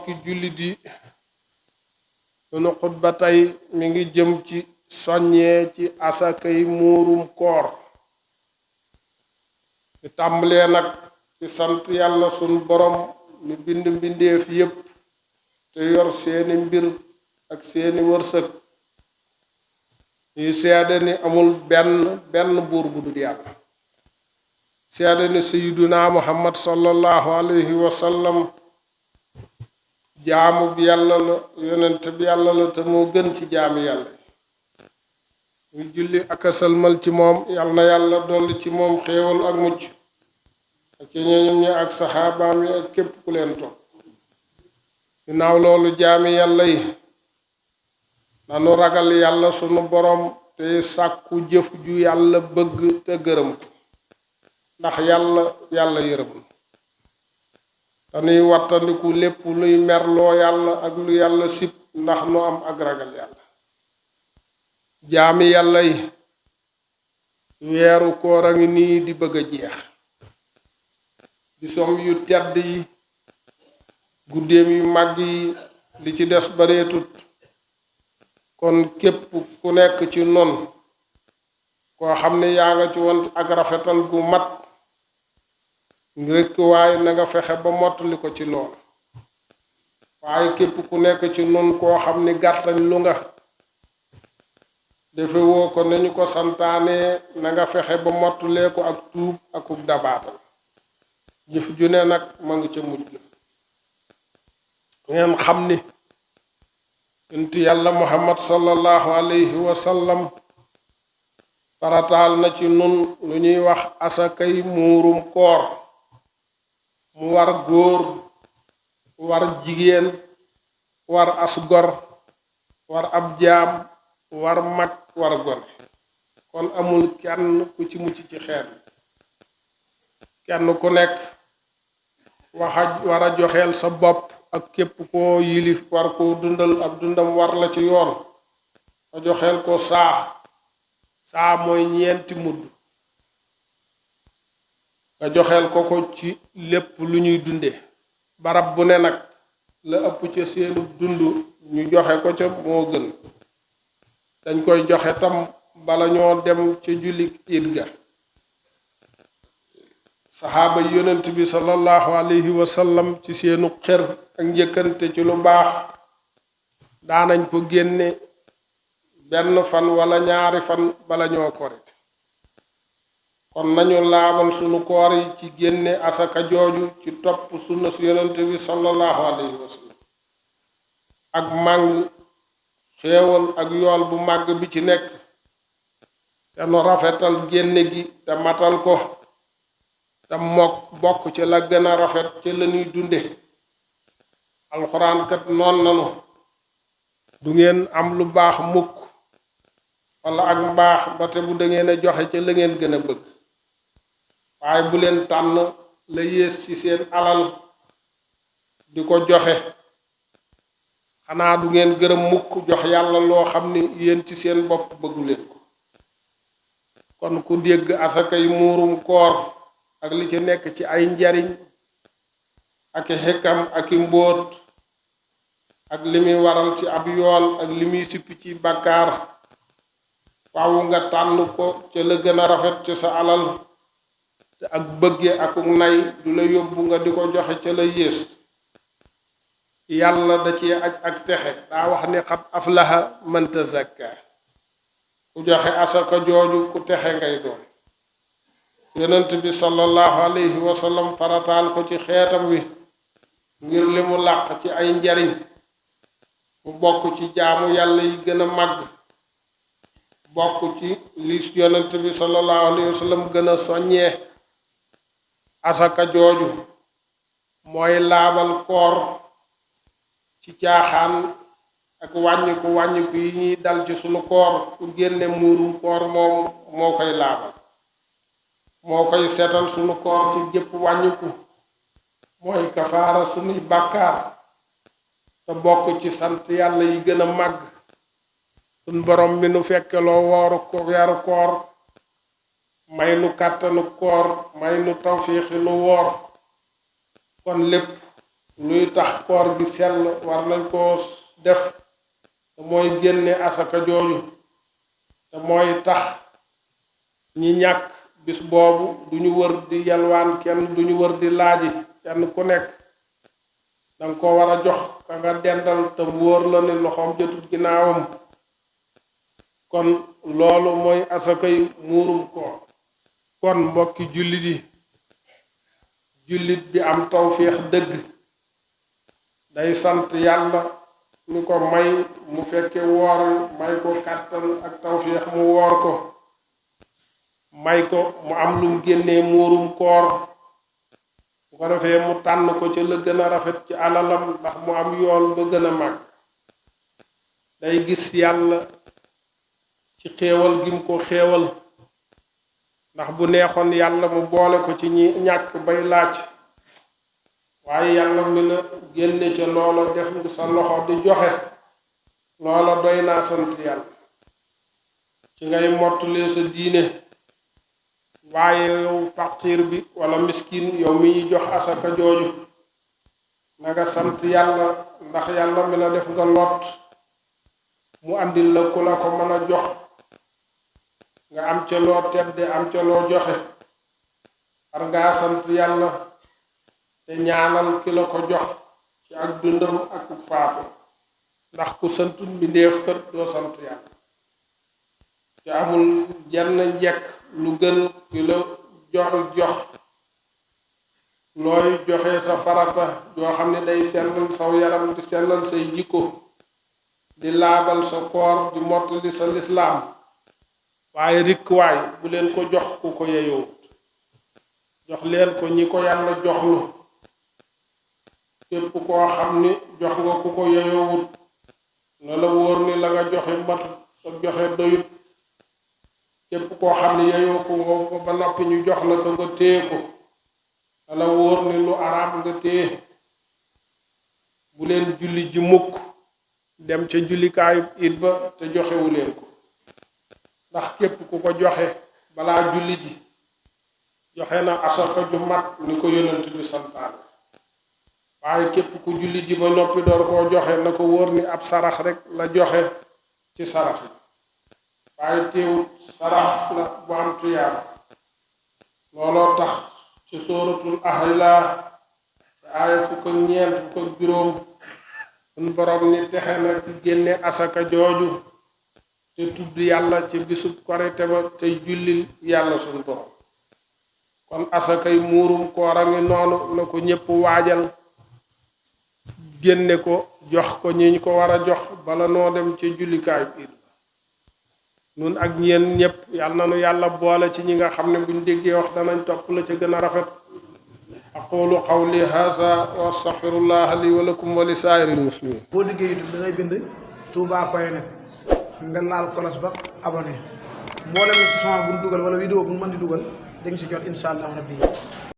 mbokki jullit yi sunu xutba tey mi ngi jëm ci soññee ci asakay muurum koor di tàmbalee nag ci sant yàlla sunu borom mi bind mbindeef yépp te yor seeni mbir ak seeni wërsëg ñuy seede ni amul benn buur bu dul yàlla seede ni sayyiduna muhammad sallallahu alayhi wa sallam jaamu bi yàlla la yonent bi yàlla la te moo gën ci jaami yàlla muy julli ak a sëlmal ci moom yal na yàlla dolli ci moom xéewal ak mucc ak ci ñoñom ñi ak saxaabaam yi ak képp ku leen topp ginnaaw loolu jaami yàlla yi nanu ragal yàlla sunu boroom te sàkku jëf ju yàlla bëgg te gërëm ko ndax yàlla yërëm dañuy wattandiku lépp luy merloo yàlla ak lu yàlla sib ndax nu am ak ragal yàlla jaami yàlla yi weeru koor a ngi nii di bëgg a jeex bisom yu tedd yi guddeem yu màgg yi li ci des bareetut kon képp ku nekk ci non koo xam ne yaa nga ci woon ak rafetal gu mat rekk waaye na nga fexe ba mottali ko ci lool waaye képp ku nekk ci nun koo xam ni gàttañ lu nga defe woo ko nañu ko santaanee na nga fexe ba mottulee ko ak tuub akuk dabaatal jëf ju ne nag ma ngi ca mujj ngeen xam ni yonent yàlla muhammad sallallahu alayhi wa sallam farataal na ci nun lu ñuy wax asakay muurum koor mu war góor war jigéen war asgor war ab jaam war mag war gone kon amul kenn ku ci mucc ci xeet kenn ku nekk war a joxeel sa bopp ak képp koo yilif war koo dundal ab dundam war la ci yoon nga joxeel ko saa mooy ñeenti mudd nga joxeel ko ci lépp lu ñuy dunde barab bu ne nag la ëpp ca seenu dund ñu joxe ko ca moo gën dañ koy joxe tam bala ñoo dem ca julli iid ga saxaaba yonent bi sallallahu alayhi wa sallam ci seenu xër ak njëkkante ci lu baax daanañ ko génne benn fan wala ñaari fan bala ñoo korite kon nañu laabal sunu koor yi ci génne asaka jooju ci topp sunna su yonent bi sallallahu alayhi wa sallam ak màng xéewal ak yool bu màgg bi ci nekk te nu rafetal génne gi te matal ko te bokk ci la gën a rafet ci la ñuy dunde alxuraan kat noon nanu du ngeen am lu baax mukk wala ak mbaax ba te bu dangeen a joxe ca la ngeen gën a bëgg waaye bu leen tànn la yées ci seen alal di ko joxe xanaa du ngeen gërëm mukk jox yàlla loo xam ni yéen ci seen bopp bëggu leen ko kon ku dégg asakay muurum koor ak li ci nekk ci ay njariñ ak i xekkam ak i mbóot ak li muy waral ci ab yool ak li muy sippi ci bàkkaar waaw nga tànn ko ca la gën a rafet ci sa alal te ak bëgge akuk nay du la yóbbu nga di ko joxe ca la yées yàlla da ci ak texe daa wax ni xat aflaha man tazakka ku joxe asaka jooju ku texe ngay doon yonent bi sallallahu alayhi wa sallam farataal ko ci xeetam wi ngir li mu làq ci ay njariñ mu bokk ci jaamu yàlla yi gën a màgg bokk ci li yonent bi sallallahu alayhi wa sallam gën a soññee asaka jooju mooy laabal koor ci caaxaan ak wàññiku yi ñuy dal ci sunu koor ku génne muurum koor moom moo koy laabal moo koy seetal sunu koor ci jëpp wàññiku mooy kafaara sunuy bàkkaar te bokk ci sant yàlla yi gën a màgg sun borom bi nu fekkeloo weeru koor may nu kàttanu koor may nu tawfiixi nu woor kon lépp luy tax koor gi sell war nañ koo def te mooy génne asaka jooju te mooy tax ñi ñàkk bis boobu duñu wër di yalwaan kenn duñu wër di laaji kenn ku nekk danga ko war a jox ka nga dendal te wóor la ne loxoom jotut ginnaawam kon loolu mooy asakay muurum koor kon mbokki jullit yi jullit bi am tawféex dëgg day sant yàlla mi ko may mu fekke woor may ko kàttan ak tawféex mu woor ko may ko mu am lum génnee muurum koor bu ko defee mu tànn ko ca la gën a rafet ci alalam ndax mu am yool ba gën a màgg day gis yàlla ci xéewal gi mu ko xéewal ndax bu neexoon yàlla mu boole ko ci ñi ñàkk bay laaj waaye yàlla mi la génne ca loola def nga sa loxo di joxe loola doy naa sant yàlla ci ngay mottulee sa diine waaye yow faqiir bi wala miskin yow mi ñu jox asaka jooju na nga sant yàlla ndax yàlla mi la def nga lot mu andil la ku la ko mën a jox nga am ca loo tedde am ca loo joxe war ngaa sant yàlla te ñaanal ki la ko jox ci ak dundam ak faatu ndax ku santut mbindeef kët doo sant yàlla te amul jenn njekk lu gën ki la jox looy joxe sa farata yoo xam ne day sellal saw yaram di sellal say jikko di laabal sa koor di mottali sa lislaam waaye rikkuwaay bu leen ko jox ku ko yeyoo jox leen ko ñi ko yàlla joxlu képp koo xam ni jox nga ku ko yeyoowut na la wóor ni la nga joxe mat sa joxe doyut képp koo xam ni yeyoo ko ba noppi ñu jox la ko nga téye ko na la wóor ni lu araam nga téye bu leen julli ji mukk dem ca jullikaayu it ba te joxewu leen ko ndax képp ku ko joxe balaa julli ji joxe na asaka ju mat ni ko yonent bi santaane waaye képp ku julli ji ba noppi door koo joxe na ko wóor ni ab sarax rek la joxe ci sarax yi waaye teewut sarax la bu am tuyaaba looloo tax ci sóoratul Ahzab te aaya fukk ak ñeent fukk ak juróom sun borom ni texe na ci génne asaka jooju te tudd yàlla ci bisub korite ba tey jullil yàlla sun borom kon asakay muurum koor a ngi noonu na ko ñépp waajal génne ko jox ko ñi ñu ko war a jox bala noo dem ci jullikaay bi nun ak ñeen ñépp yàlla na nu yàlla boole ci ñi nga xam ne buñ déggee wax danañ topp la ca gën a rafet aqulu qawli haza wa astaghfirullah li wa lakum wa li saa'iril muslimin boo liggéey YouTube da ngay bind touba.net nga laal kolos ba abonné mboolem na si son bu ñu dugal wala vidéo bu ñu mën di dugal dañ si jot insha allah rabbi